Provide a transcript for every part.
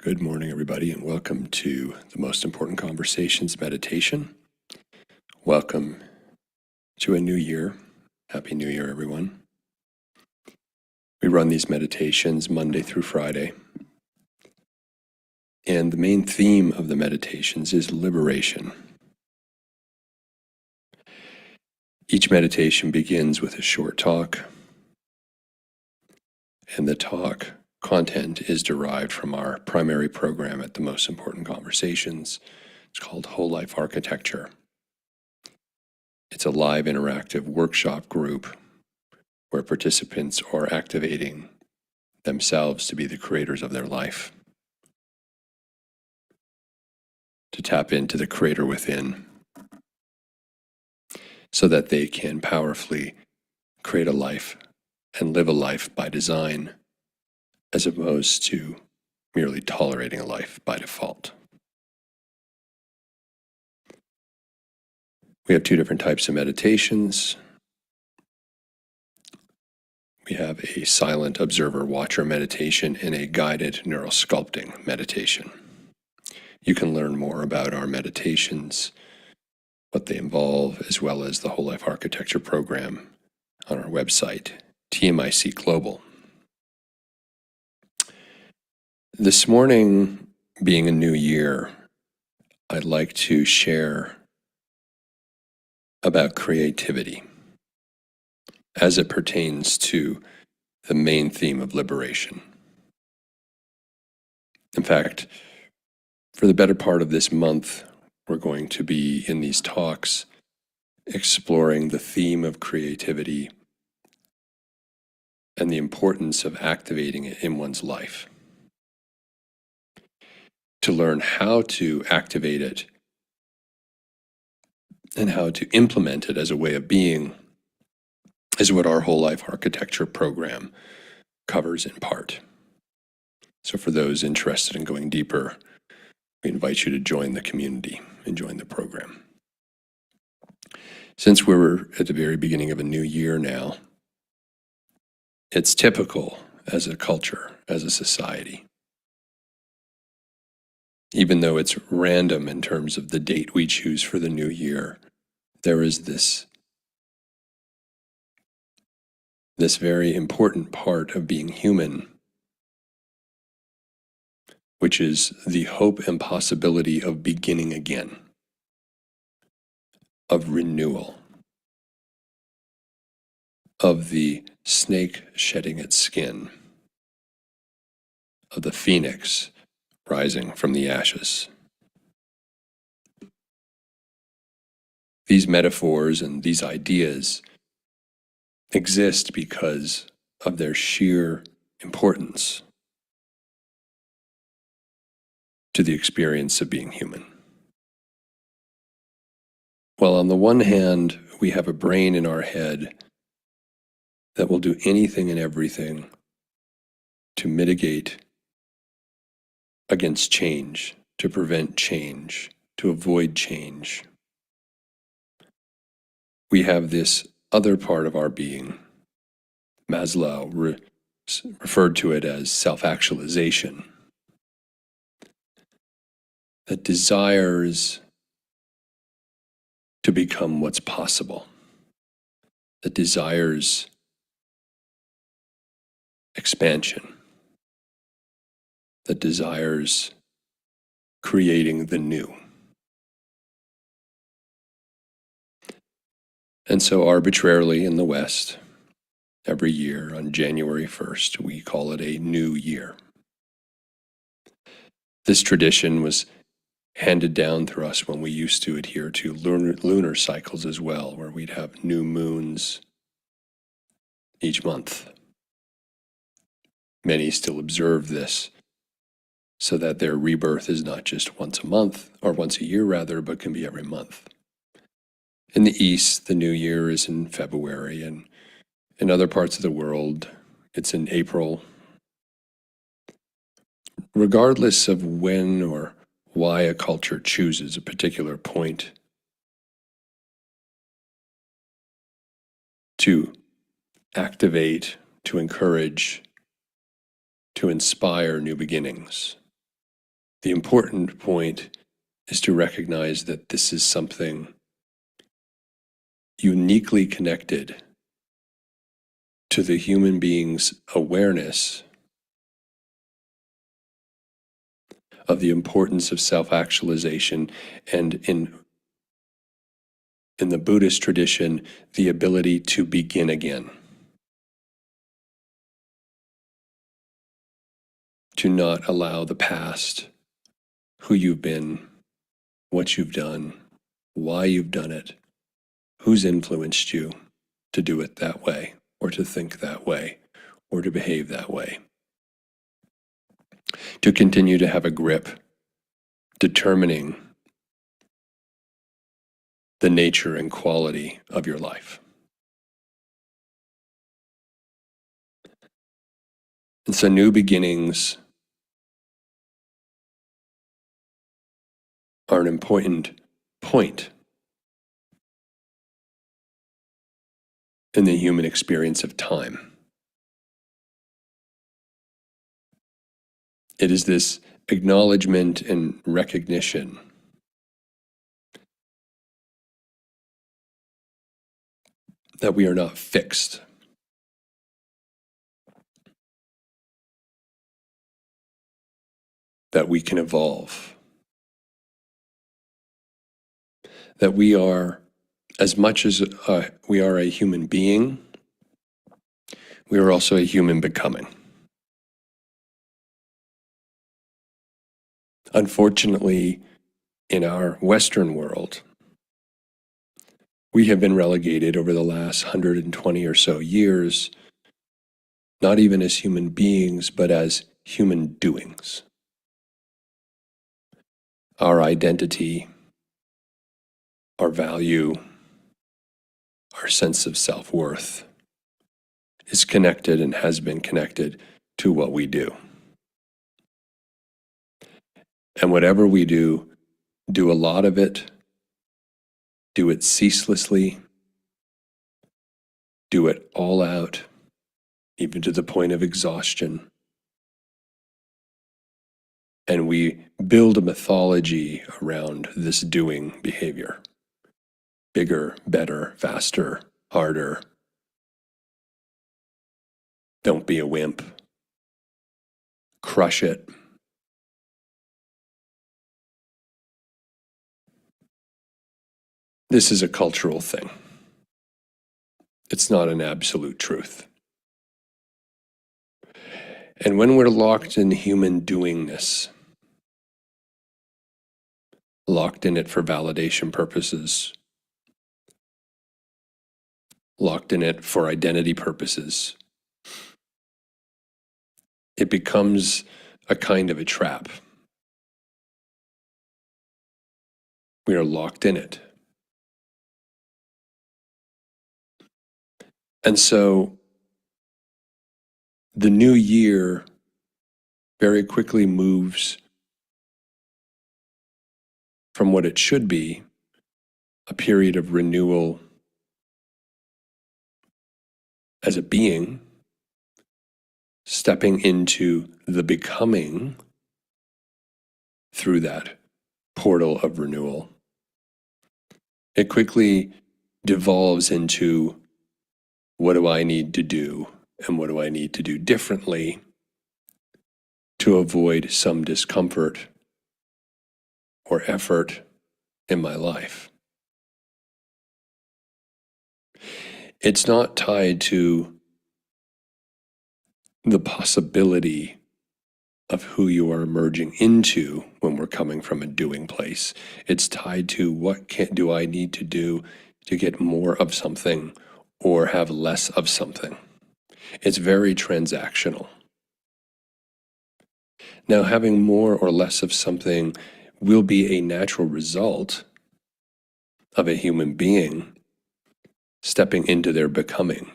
Good morning, everybody, and welcome to the Most Important Conversations meditation. Welcome to a new year. Happy New Year, everyone. We run these meditations Monday through Friday, and the main theme of the meditations is liberation. Each meditation begins with a short talk, and the talk content is derived from our primary program at the Most Important Conversations. It's called Whole Life Architecture. It's a live interactive workshop group where participants are activating themselves to be the creators of their life, to tap into the creator within, so that they can powerfully create a life and live a life by design, as opposed to merely tolerating a life by default. We have two different types of meditations. We have a silent observer watcher meditation and a guided neural sculpting meditation. You can learn more about our meditations, what they involve, as well as the Whole Life Architecture program on our website, TMIC Global. This morning, being a new year, I'd like to share about creativity as it pertains to the main theme of liberation. In fact, for the better part of this month, we're going to be in these talks exploring the theme of creativity and the importance of activating it in one's life. To learn how to activate it and how to implement it as a way of being is what our Whole Life Architecture program covers in part. So for those interested in going deeper, we invite you to join the community and join the program. Since we're at the very beginning of a new year now, it's typical as a culture, as a society, even though it's random in terms of the date we choose for the new year, there is this very important part of being human, which is the hope and possibility of beginning again, of renewal, of the snake shedding its skin, of the phoenix rising from the ashes. These metaphors and these ideas exist because of their sheer importance to the experience of being human. While on the one hand, we have a brain in our head that will do anything and everything to mitigate against change, to prevent change, to avoid change. We have this other part of our being. Maslow referred to it as self-actualization, that desires to become what's possible, that desires expansion, that desires creating the new. And so arbitrarily in the West, every year on January 1st, we call it a new year. This tradition was handed down through us when we used to adhere to lunar cycles as well, where we'd have new moons each month. Many still observe this so that their rebirth is not just once a month, or once a year rather, but can be every month. In the East, the new year is in February, and in other parts of the world, it's in April. Regardless of when or why a culture chooses a particular point to activate, to encourage, to inspire new beginnings, The important point is to recognize that this is something uniquely connected to the human being's awareness of the importance of self-actualization, and in the Buddhist tradition, the ability to begin again. To not allow the past, who you've been, what you've done, why you've done it, who's influenced you to do it that way, or to think that way, or to behave that way. To continue to have a grip, determining the nature and quality of your life. And so new beginnings are an important point in the human experience of time. It is this acknowledgement and recognition that we are not fixed. That we can evolve. That we are, as much as we are a human being, we are also a human becoming. Unfortunately, in our Western world, we have been relegated over the last 120 or so years, not even as human beings, but as human doings. Our identity, our value, our sense of self-worth is connected and has been connected to what we do. And whatever we do a lot of it, do it ceaselessly, do it all out, even to the point of exhaustion. And we build a mythology around this doing behavior. Bigger, better, faster, harder. Don't be a wimp. Crush it. This is a cultural thing. It's not an absolute truth. And when we're locked in human doingness, locked in it for validation purposes, locked in it for identity purposes, it becomes a kind of a trap. We are locked in it. And so the new year very quickly moves from what it should be, a period of renewal as a being, stepping into the becoming through that portal of renewal. It quickly devolves into, what do I need to do, and what do I need to do differently to avoid some discomfort or effort in my life. It's not tied to the possibility of who you are emerging into when we're coming from a doing place. It's tied to what do I need to do to get more of something or have less of something. It's very transactional. Now, having more or less of something will be a natural result of a human being stepping into their becoming.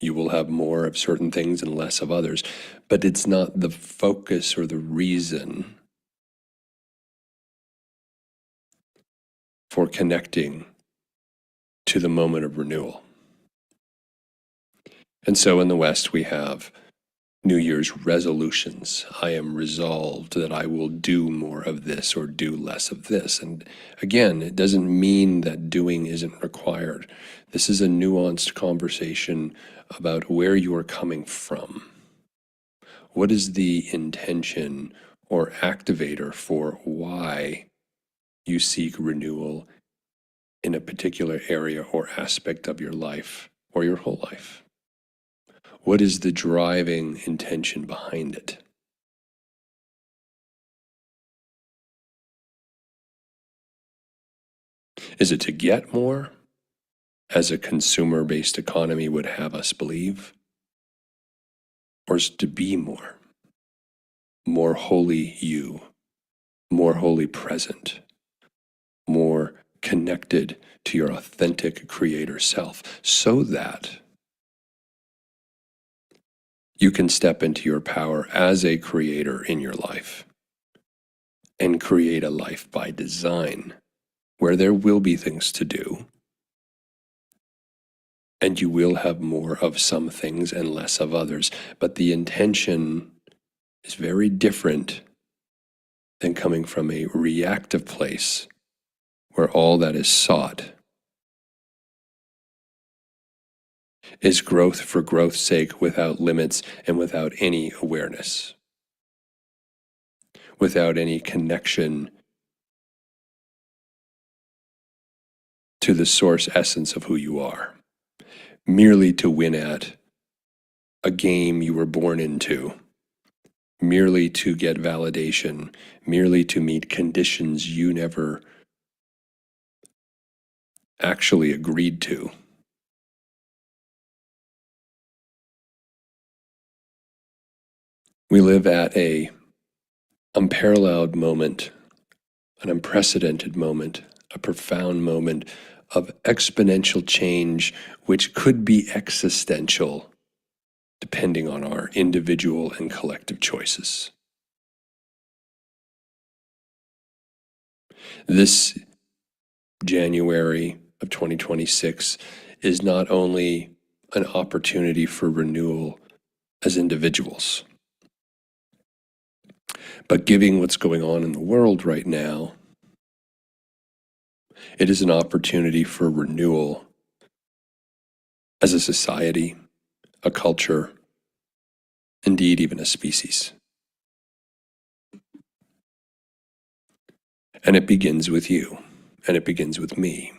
You will have more of certain things and less of others, but it's not the focus or the reason for connecting to the moment of renewal. And so in the West, we have New Year's resolutions. I am resolved that I will do more of this or do less of this. And again, it doesn't mean that doing isn't required. This is a nuanced conversation about where you are coming from. What is the intention or activator for why you seek renewal in a particular area or aspect of your life or your whole life? What is the driving intention behind it? Is it to get more, as a consumer-based economy would have us believe? Or is it to be more wholly you, more wholly present, more connected to your authentic creator self, so that you can step into your power as a creator in your life and create a life by design where there will be things to do and you will have more of some things and less of others. But the intention is very different than coming from a reactive place where all that is sought is growth for growth's sake, without limits and without any awareness, without any connection to the source essence of who you are, merely to win at a game you were born into, merely to get validation, merely to meet conditions you never actually agreed to. We live at a unparalleled moment, an unprecedented moment, a profound moment of exponential change, which could be existential, depending on our individual and collective choices. This January of 2026 is not only an opportunity for renewal as individuals, but given what's going on in the world right now, it is an opportunity for renewal as a society, a culture, indeed even a species. And it begins with you, and it begins with me,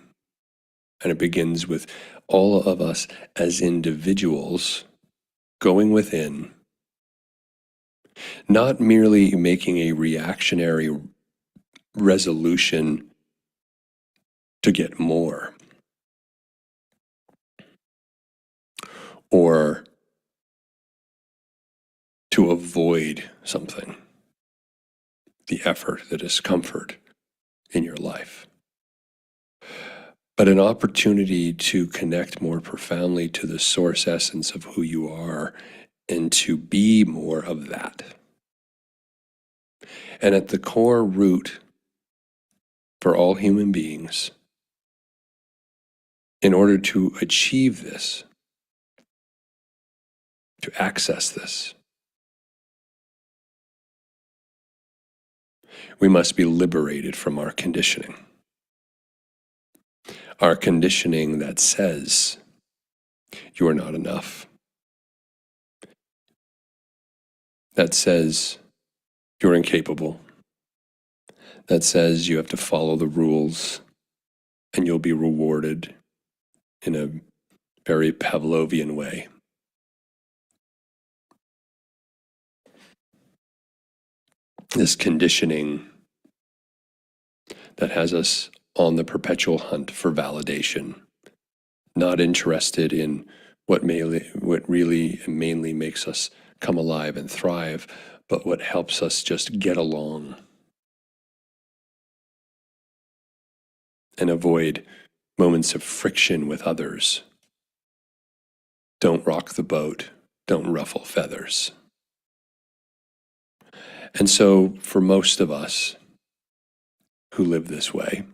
and it begins with all of us as individuals going within, not merely making a reactionary resolution to get more or to avoid something, the effort, the discomfort in your life, but an opportunity to connect more profoundly to the source essence of who you are and to be more of that. And at the core root for all human beings, in order to achieve this, to access this, we must be liberated from our conditioning. Our conditioning that says you are not enough, that says you're incapable, that says you have to follow the rules and you'll be rewarded in a very Pavlovian way. This conditioning that has us on the perpetual hunt for validation, not interested in what really mainly makes us come alive and thrive, but what helps us just get along and avoid moments of friction with others. Don't rock the boat, don't ruffle feathers. And so for most of us who live this way,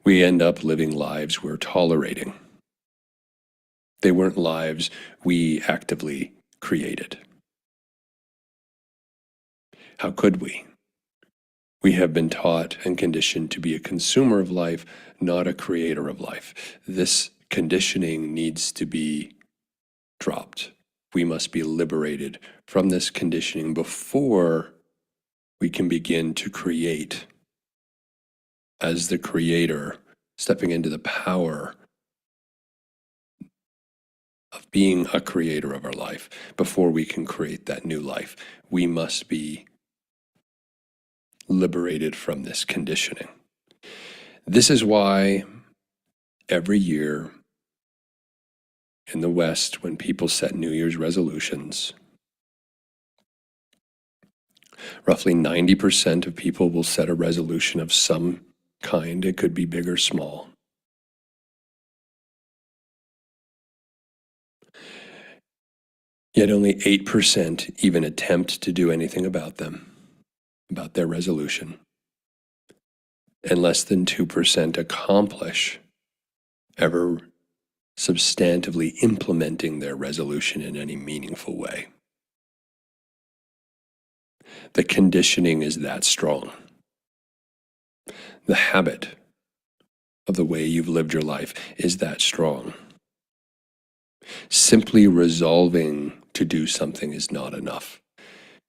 we end up living lives we're tolerating. They weren't lives we actively created. How could we? We have been taught and conditioned to be a consumer of life, not a creator of life. This conditioning needs to be dropped. We must be liberated from this conditioning before we can begin to create as the creator, stepping into the power of being a creator of our life. Before we can create that new life, we must be liberated from this conditioning. This is why every year in the West, when people set New Year's resolutions, roughly 90% of people will set a resolution of some kind. It could be big or small. Yet only 8% even attempt to do anything about them, about their resolution. And less than 2% accomplish ever substantively implementing their resolution in any meaningful way. The conditioning is that strong. The habit of the way you've lived your life is that strong. Simply resolving to do something is not enough.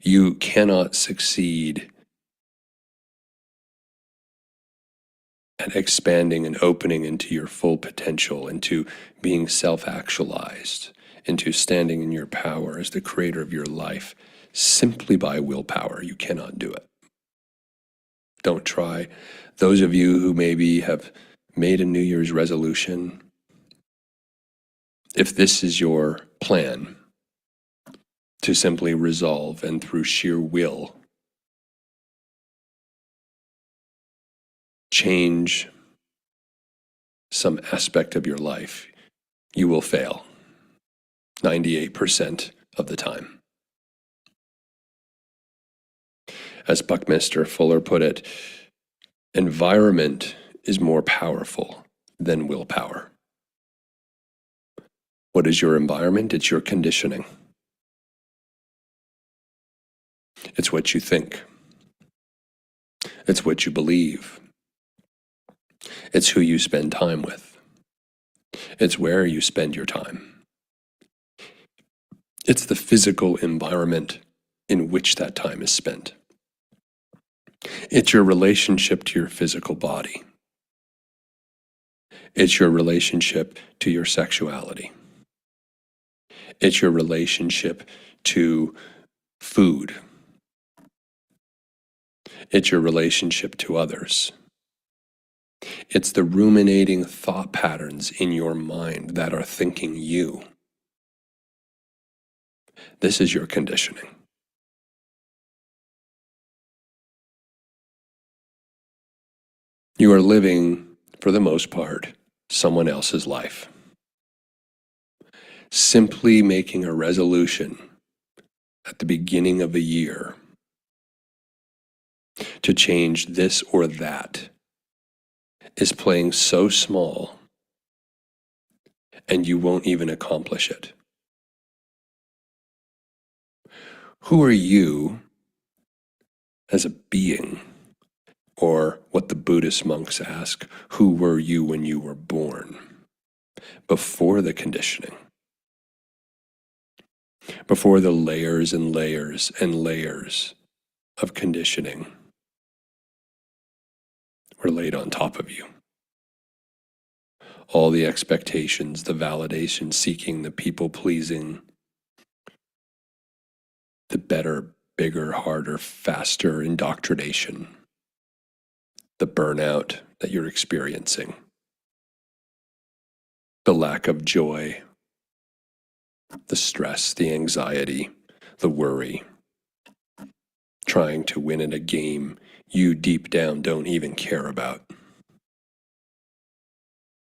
You cannot succeed at expanding and opening into your full potential, into being self-actualized, into standing in your power as the creator of your life, simply by willpower. You cannot do it. Don't try. Those of you who maybe have made a New Year's resolution, if this is your plan, to simply resolve and through sheer will change some aspect of your life, you will fail 98% of the time. As Buckminster Fuller put it, environment is more powerful than willpower. What is your environment? It's your conditioning. It's what you think. It's what you believe. It's who you spend time with. It's where you spend your time. It's the physical environment in which that time is spent. It's your relationship to your physical body. It's your relationship to your sexuality. It's your relationship to food. It's your relationship to others. It's the ruminating thought patterns in your mind that are thinking you. This is your conditioning. You are living, for the most part, someone else's life. Simply making a resolution at the beginning of a year to change this or that is playing so small, and you won't even accomplish it. Who are you as a being? Or what the Buddhist monks ask, who were you when you were born? Before the conditioning. Before the layers and layers and layers of conditioning were laid on top of you. All the expectations, the validation seeking, the people pleasing, the better, bigger, harder, faster indoctrination, the burnout that you're experiencing, the lack of joy, the stress, the anxiety, the worry, trying to win in a game you deep down don't even care about.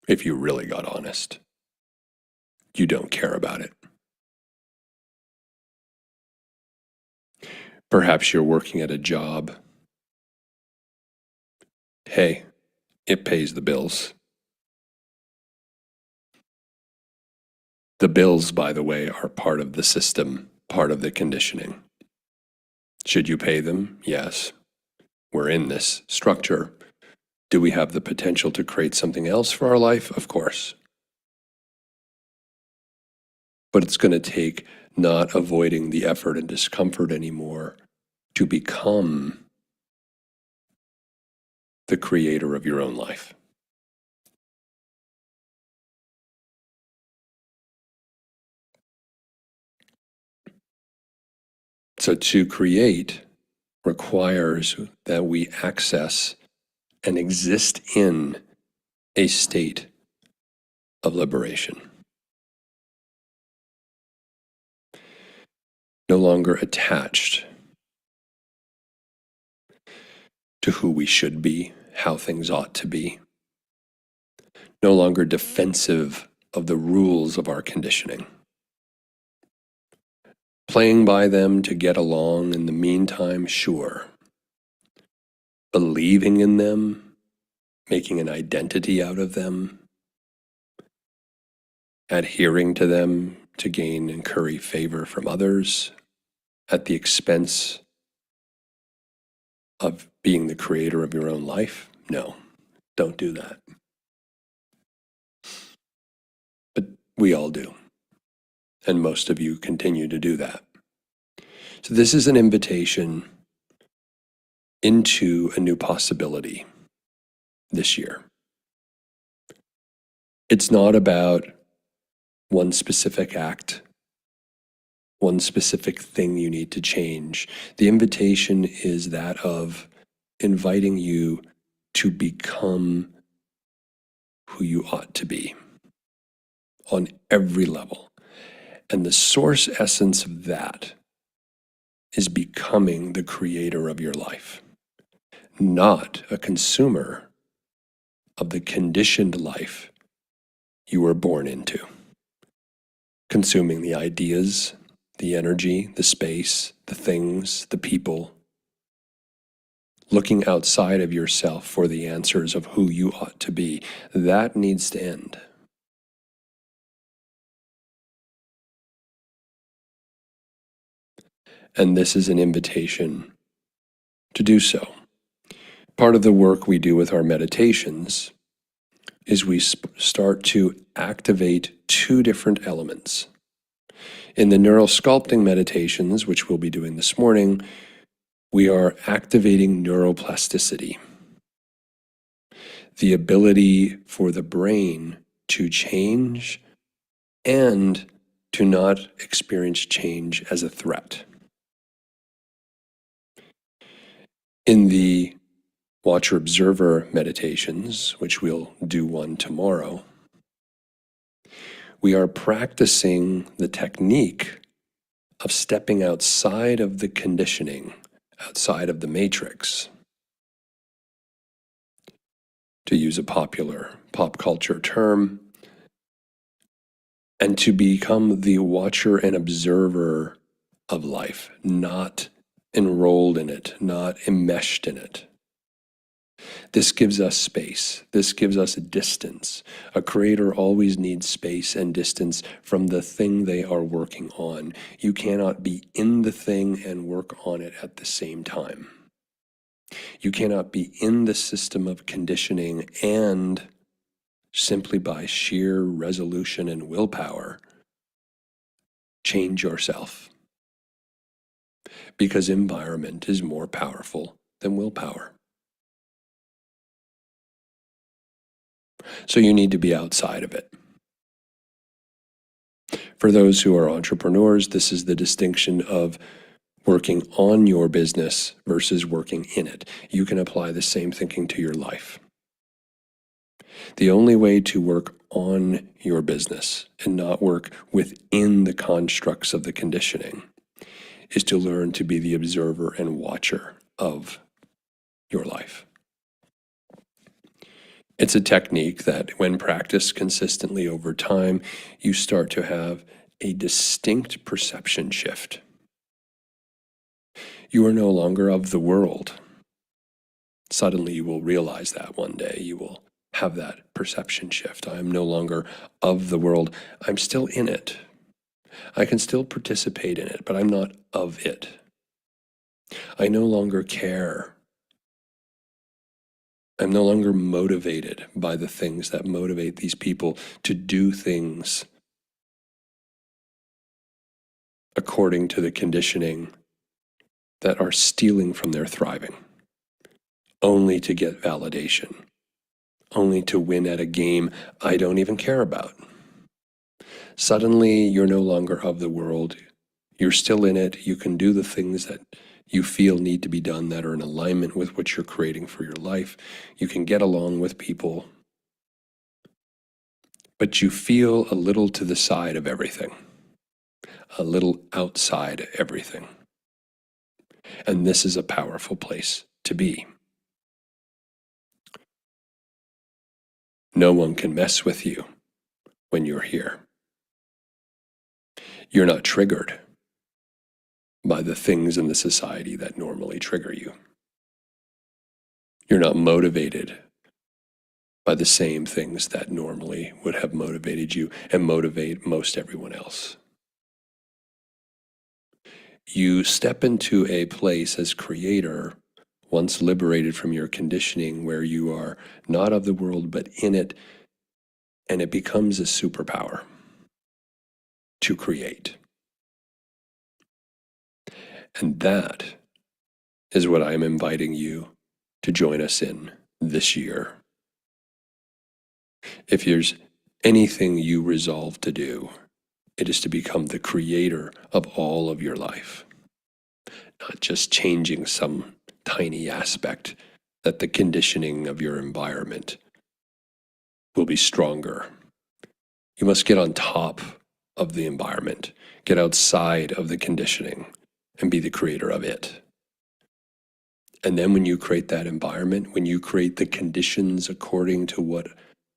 If you really got honest, you don't care about it. Perhaps you're working at a job. Hey, it pays the bills. The bills, by the way, are part of the system, part of the conditioning. Should you pay them? Yes. We're in this structure. Do we have the potential to create something else for our life? Of course. But it's going to take not avoiding the effort and discomfort anymore to become the creator of your own life. So to create requires that we access and exist in a state of liberation. No longer attached to who we should be, how things ought to be. No longer defensive of the rules of our conditioning. Playing by them to get along in the meantime, sure. Believing in them, making an identity out of them, adhering to them to gain and curry favor from others at the expense of being the creator of your own life? No, don't do that. But we all do. And most of you continue to do that. So this is an invitation into a new possibility this year. It's not about one specific act, one specific thing you need to change. The invitation is that of inviting you to become who you ought to be on every level. And the source essence of that is becoming the creator of your life, not a consumer of the conditioned life you were born into. Consuming the ideas, the energy, the space, the things, the people. Looking outside of yourself for the answers of who you ought to be. That needs to end. And this is an invitation to do so. Part of the work we do with our meditations is we start to activate two different elements. In the neural sculpting meditations, which we'll be doing this morning, we are activating neuroplasticity, the ability for the brain to change and to not experience change as a threat. In the Watcher-Observer meditations, which we'll do one tomorrow, we are practicing the technique of stepping outside of the conditioning, outside of the matrix. To use a popular pop culture term, and to become the watcher and observer of life, not enrolled in it, not enmeshed in it. This gives us space. This gives us a distance. A creator always needs space and distance from the thing they are working on. You cannot be in the thing and work on it at the same time. You cannot be in the system of conditioning and simply by sheer resolution and willpower change yourself. Because environment is more powerful than willpower. So you need to be outside of it. For those who are entrepreneurs, this is the distinction of working on your business versus working in it. You can apply the same thinking to your life. The only way to work on your business and not work within the constructs of the conditioning is to learn to be the observer and watcher of your life. It's a technique that when practiced consistently over time, you start to have a distinct perception shift. You are no longer of the world. Suddenly you will realize that one day. You will have that perception shift. I am no longer of the world. I'm still in it. I can still participate in it, but I'm not of it. I no longer care. I'm no longer motivated by the things that motivate these people to do things according to the conditioning that are stealing from their thriving, only to get validation, only to win at a game I don't even care about. Suddenly, you're no longer of the world. You're still in it. You can do the things that you feel need to be done that are in alignment with what you're creating for your life. You can get along with people, but you feel a little to the side of everything, a little outside everything. And this is a powerful place to be. No one can mess with you when you're here. You're not triggered by the things in the society that normally trigger you. You're not motivated by the same things that normally would have motivated you and motivate most everyone else. You step into a place as creator, once liberated from your conditioning, where you are not of the world but in it, and it becomes a superpower to create. And that is what I'm inviting you to join us in this year. If there's anything you resolve to do, it is to become the creator of all of your life, not just changing some tiny aspect that the conditioning of your environment will be stronger. You must get on top of the environment, get outside of the conditioning, and be the creator of it. And then when you create that environment, when you create the conditions according to what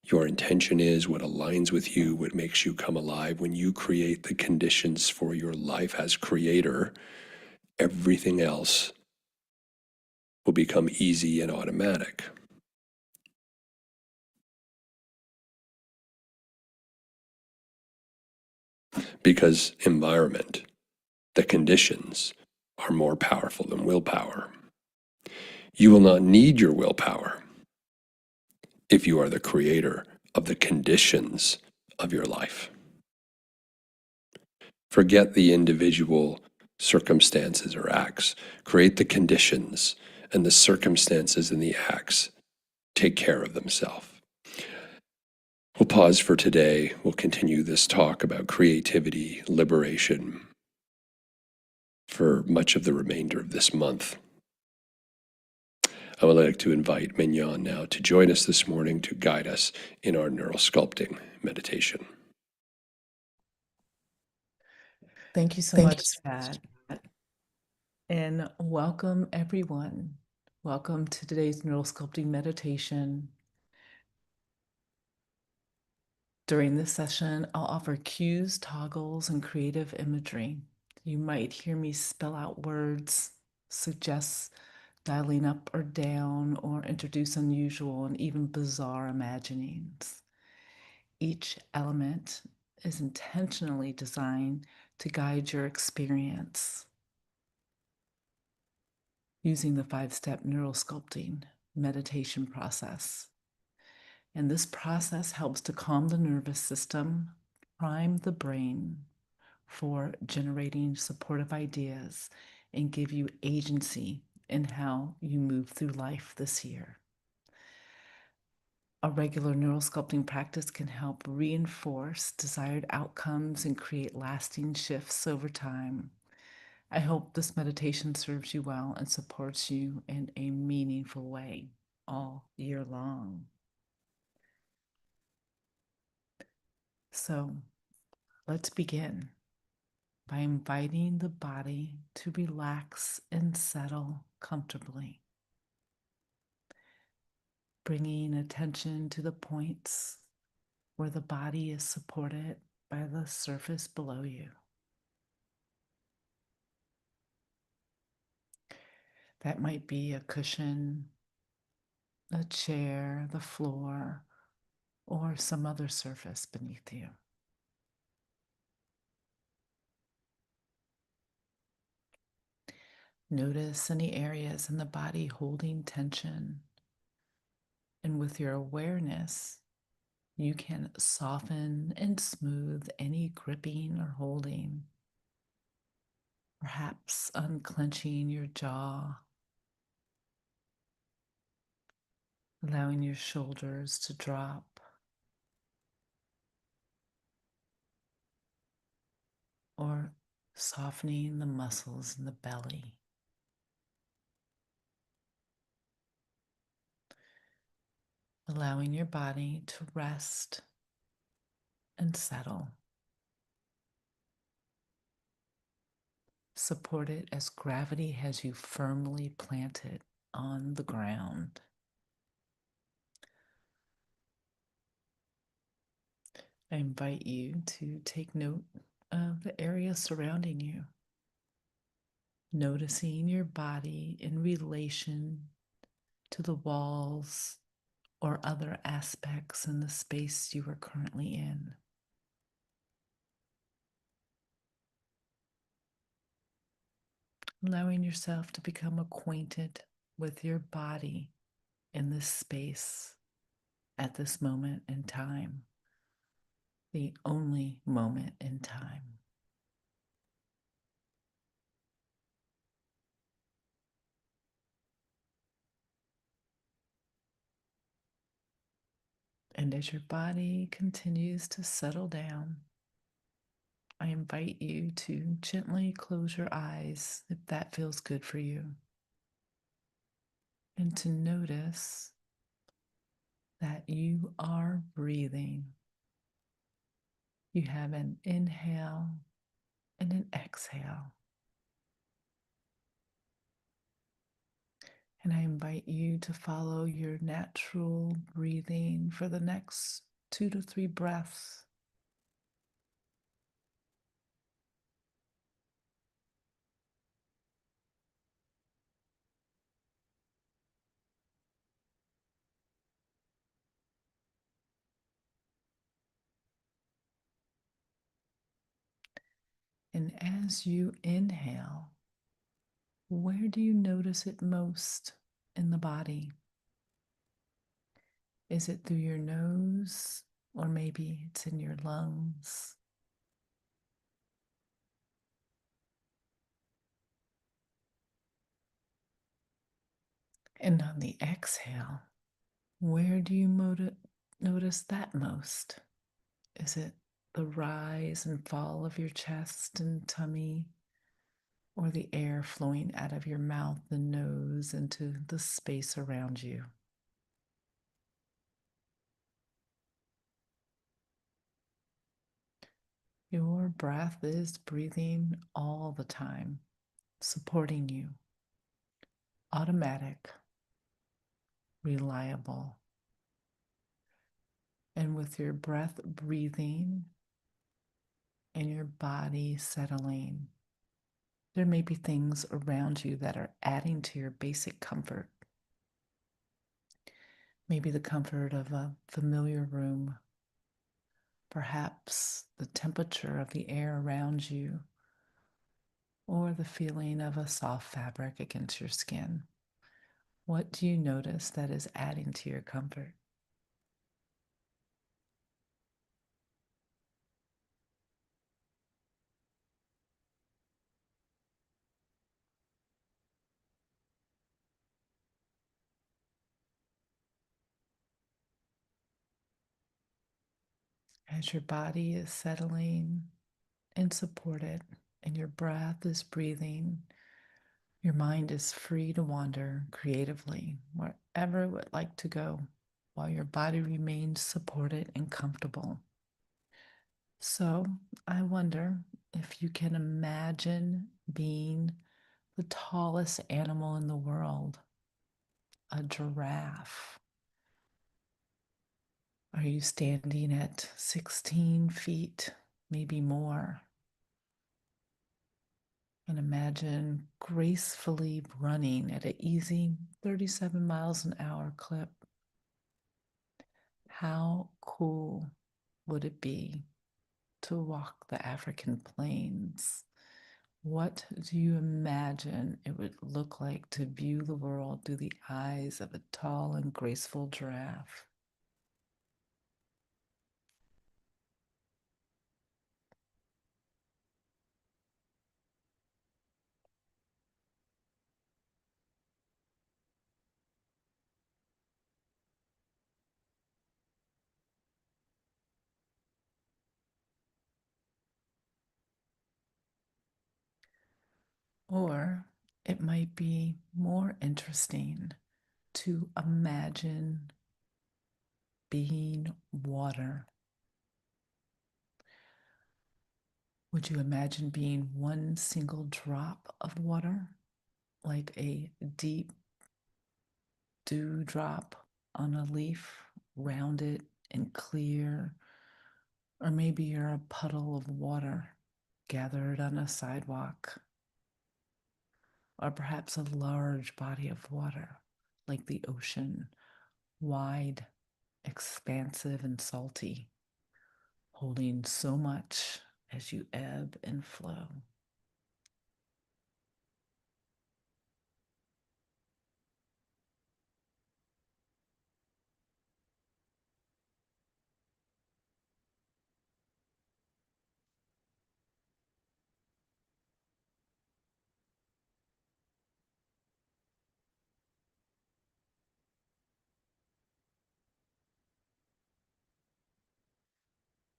your intention is, what aligns with you, what makes you come alive, when you create the conditions for your life as creator, everything else will become easy and automatic. Because environment, the conditions, are more powerful than willpower. You will not need your willpower if you are the creator of the conditions of your life. Forget the individual circumstances or acts. Create the conditions, and the circumstances and the acts take care of themselves. We'll pause for today. We'll continue this talk about creativity, liberation for much of the remainder of this month. I would like to invite Mignon now to join us this morning to guide us in our neural sculpting meditation. Thank you so much, Pat. And welcome, everyone. Welcome to today's neural sculpting meditation. During this session, I'll offer cues, toggles, and creative imagery. You might hear me spell out words, suggest dialing up or down, or introduce unusual and even bizarre imaginings. Each element is intentionally designed to guide your experience using the 5-step neural sculpting meditation process. And this process helps to calm the nervous system, prime the brain for generating supportive ideas, and give you agency in how you move through life this year. A regular neural sculpting practice can help reinforce desired outcomes and create lasting shifts over time. I hope this meditation serves you well and supports you in a meaningful way all year long. So let's begin by inviting the body to relax and settle comfortably, bringing attention to the points where the body is supported by the surface below you. That might be a cushion, a chair, the floor, or some other surface beneath you. Notice any areas in the body holding tension. And with your awareness, you can soften and smooth any gripping or holding, perhaps unclenching your jaw, allowing your shoulders to drop, or softening the muscles in the belly. Allowing your body to rest and settle. Support it as gravity has you firmly planted on the ground. I invite you to take note of the area surrounding you, noticing your body in relation to the walls or other aspects in the space you are currently in. Allowing yourself to become acquainted with your body in this space at this moment in time, the only moment in time. And as your body continues to settle down, I invite you to gently close your eyes if that feels good for you, and to notice that you are breathing. You have an inhale and an exhale. And I invite you to follow your natural breathing for the next 2 to 3 breaths. And as you inhale, where do you notice it most in the body? Is it through your nose, or maybe it's in your lungs? And on the exhale, where do you notice that most? Is it the rise and fall of your chest and tummy, or the air flowing out of your mouth and nose into the space around you? Your breath is breathing all the time, supporting you, automatic, reliable. And with your breath breathing and your body settling, there may be things around you that are adding to your basic comfort. Maybe the comfort of a familiar room, perhaps the temperature of the air around you, or the feeling of a soft fabric against your skin. What do you notice that is adding to your comfort? As your body is settling and supported, and your breath is breathing, your mind is free to wander creatively wherever it would like to go, while your body remains supported and comfortable. So I wonder if you can imagine being the tallest animal in the world, a giraffe. Are you standing at 16 feet, maybe more? And imagine gracefully running at an easy 37 miles an hour clip How cool would it be to walk the African plains? What do you imagine it would look like to view the world through the eyes of a tall and graceful giraffe? Or it might be more interesting to imagine being water. Would you imagine being one single drop of water, like a deep dewdrop on a leaf, rounded and clear? Or maybe you're a puddle of water gathered on a sidewalk, or perhaps a large body of water like the ocean, wide, expansive, and salty, holding so much as you ebb and flow.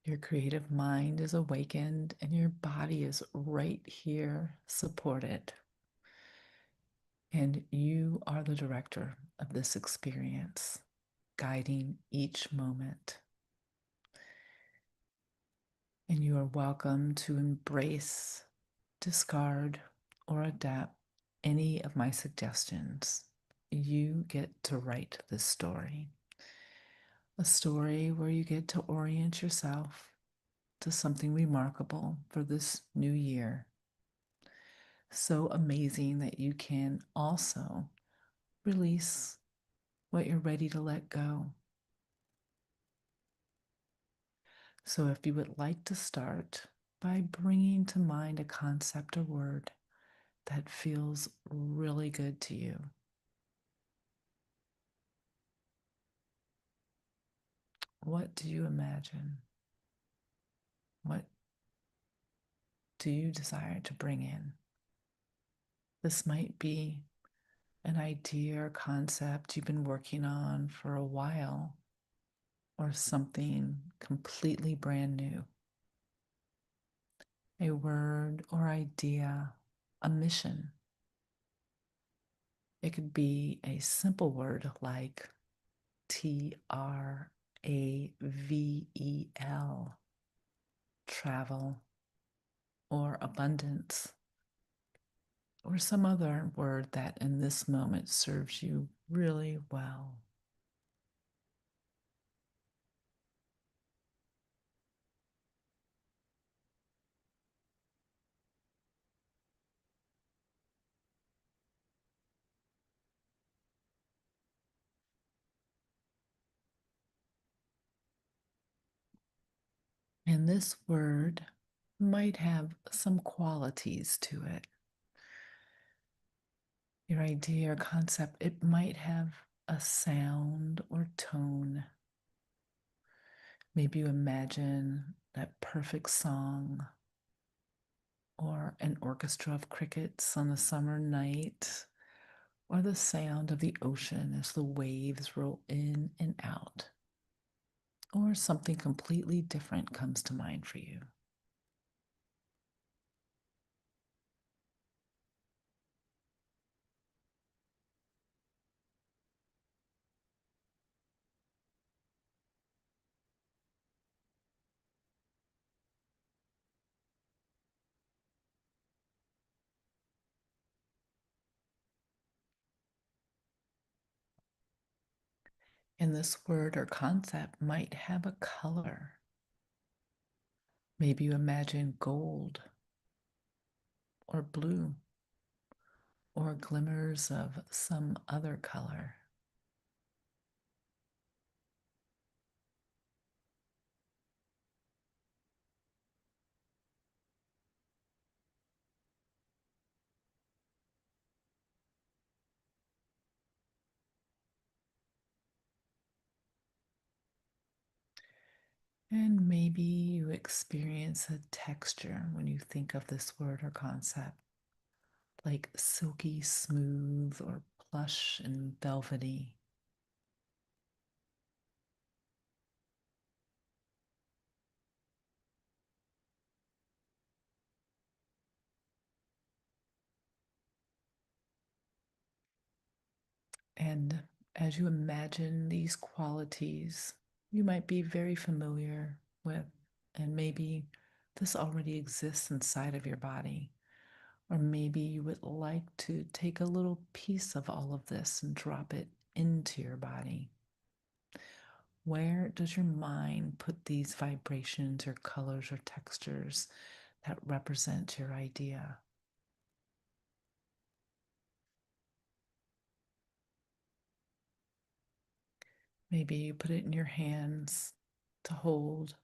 Your creative mind is awakened and your body is right here supported. And you are the director of this experience, guiding each moment. And you are welcome to embrace, discard, or adapt any of my suggestions. You get to write this story, a story where you get to orient yourself to something remarkable for this new year. So amazing that you can also release what you're ready to let go. So, if you would like to start by bringing to mind a concept or word that feels really good to you, what do you imagine? What do you desire to bring in? This might be an idea or concept you've been working on for a while, or something completely brand new. A word or idea, a mission. It could be a simple word like TRAVEL, travel, or abundance, or some other word that in this moment serves you really well. And this word might have some qualities to it. Your idea or concept, it might have a sound or tone. Maybe you imagine that perfect song or an orchestra of crickets on a summer night, or the sound of the ocean as the waves roll in and out, or something completely different comes to mind for you. And this word or concept might have a color. Maybe you imagine gold or blue or glimmers of some other color. And maybe you experience a texture when you think of this word or concept, like silky smooth or plush and velvety. And as you imagine these qualities, you might be very familiar with, and maybe this already exists inside of your body. Or maybe you would like to take a little piece of all of this and drop it into your body. Where does your mind put these vibrations or colors or textures that represent your idea? Maybe you put it in your hands to hold,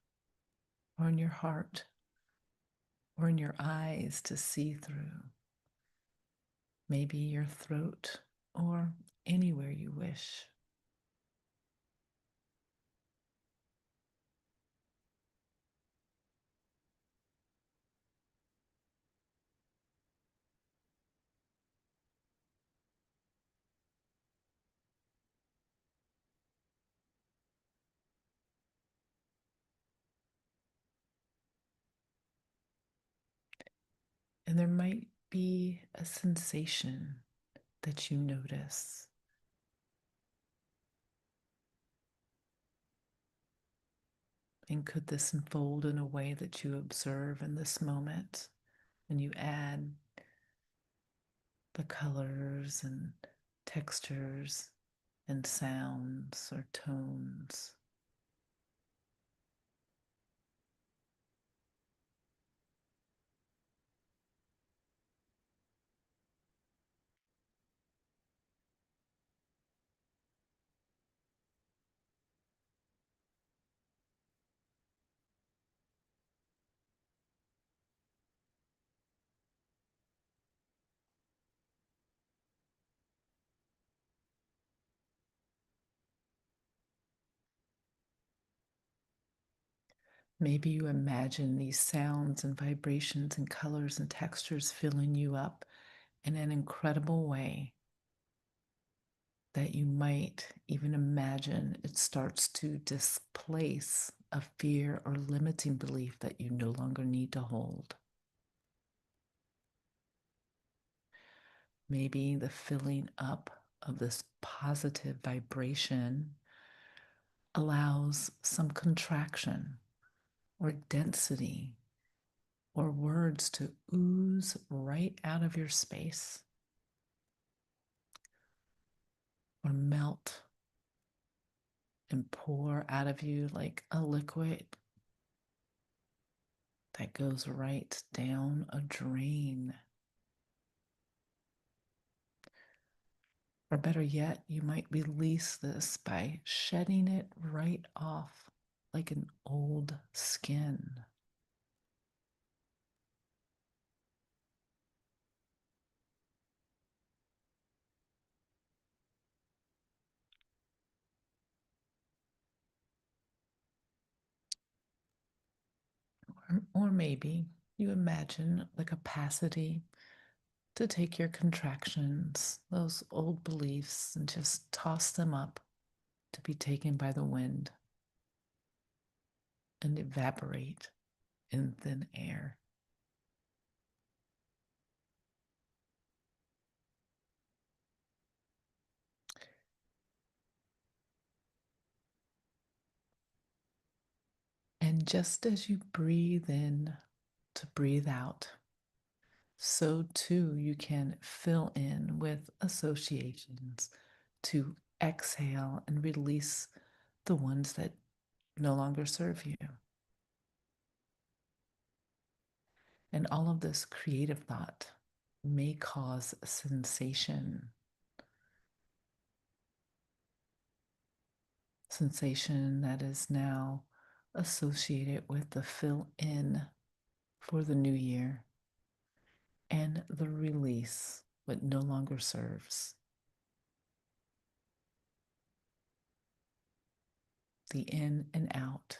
or in your heart, or in your eyes to see through. Maybe your throat, or anywhere you wish. And there might be a sensation that you notice. And could this unfold in a way that you observe in this moment? And you add the colors and textures and sounds or tones. Maybe you imagine these sounds and vibrations and colors and textures filling you up in an incredible way that you might even imagine it starts to displace a fear or limiting belief that you no longer need to hold. Maybe the filling up of this positive vibration allows some contraction or density or words to ooze right out of your space or melt and pour out of you like a liquid that goes right down a drain. Or better yet, you might release this by shedding it right off like an old skin. Or maybe you imagine the capacity to take your contractions, those old beliefs, and just toss them up to be taken by the wind and evaporate in thin air. And just as you breathe in to breathe out, so too you can fill in with associations to exhale and release the ones that no longer serve you. And all of this creative thought may cause sensation that is now associated with the fill in for the new year and the release what no longer serves. The in and out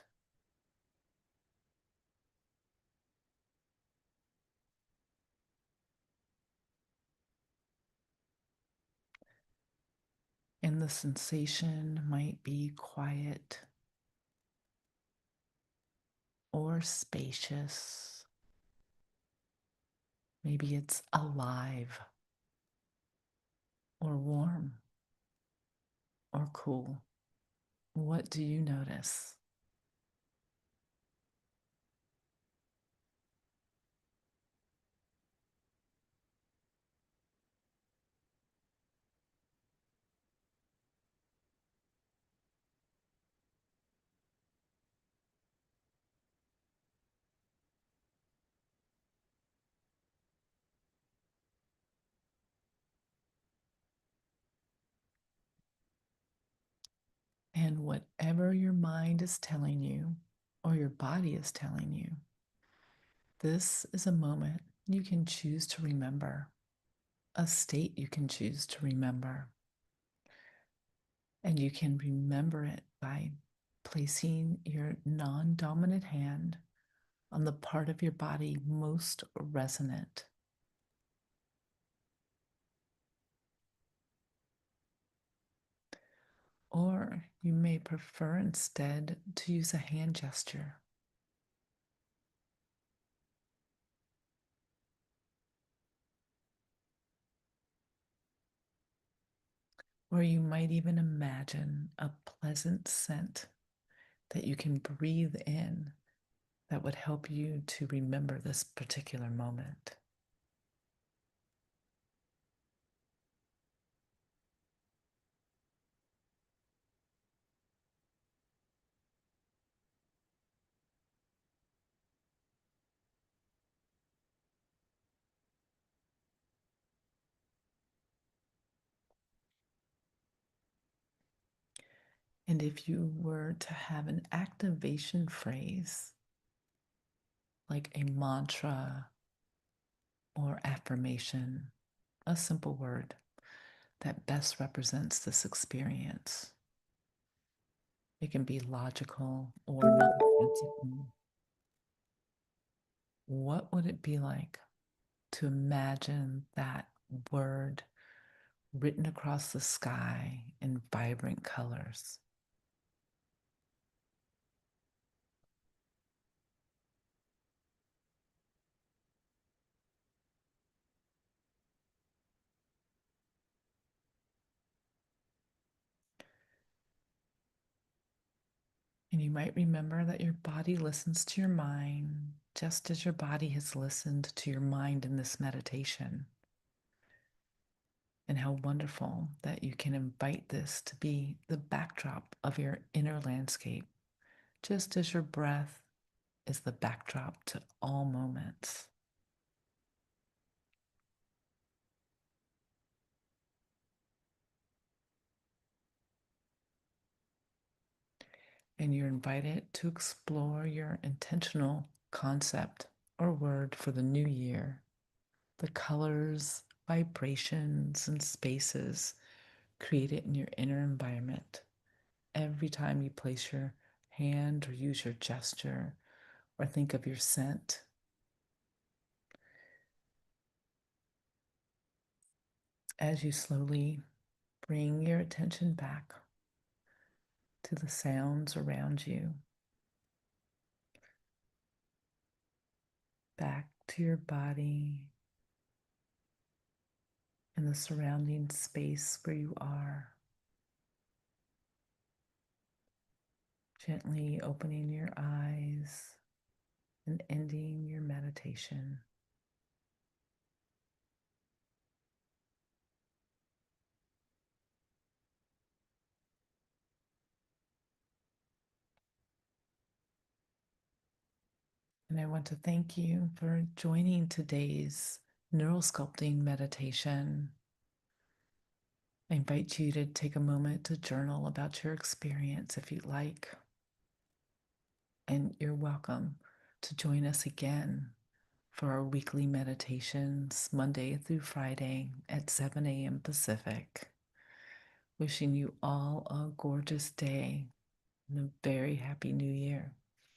And the sensation might be quiet or spacious. Maybe it's alive or warm or cool. What do you notice? And whatever your mind is telling you or your body is telling you, this is a moment you can choose to remember, a state you can choose to remember. And you can remember it by placing your non dominant hand on the part of your body most resonant. Or you may prefer instead to use a hand gesture. Or you might even imagine a pleasant scent that you can breathe in that would help you to remember this particular moment. And if you were to have an activation phrase, like a mantra or affirmation, a simple word that best represents this experience, it can be logical or nonsensical. What would it be like to imagine that word written across the sky in vibrant colors? And you might remember that your body listens to your mind just as your body has listened to your mind in this meditation. And how wonderful that you can invite this to be the backdrop of your inner landscape, just as your breath is the backdrop to all moments. And you're invited to explore your intentional concept or word for the new year, the colors, vibrations, and spaces created in your inner environment every time you place your hand or use your gesture or think of your scent. As you slowly bring your attention back to the sounds around you, back to your body and the surrounding space where you are, gently opening your eyes and ending your meditation. And I want to thank you for joining today's neural sculpting meditation. I invite you to take a moment to journal about your experience if you'd like. And you're welcome to join us again for our weekly meditations, Monday through Friday at 7 a.m. Pacific. Wishing you all a gorgeous day and a very happy new year.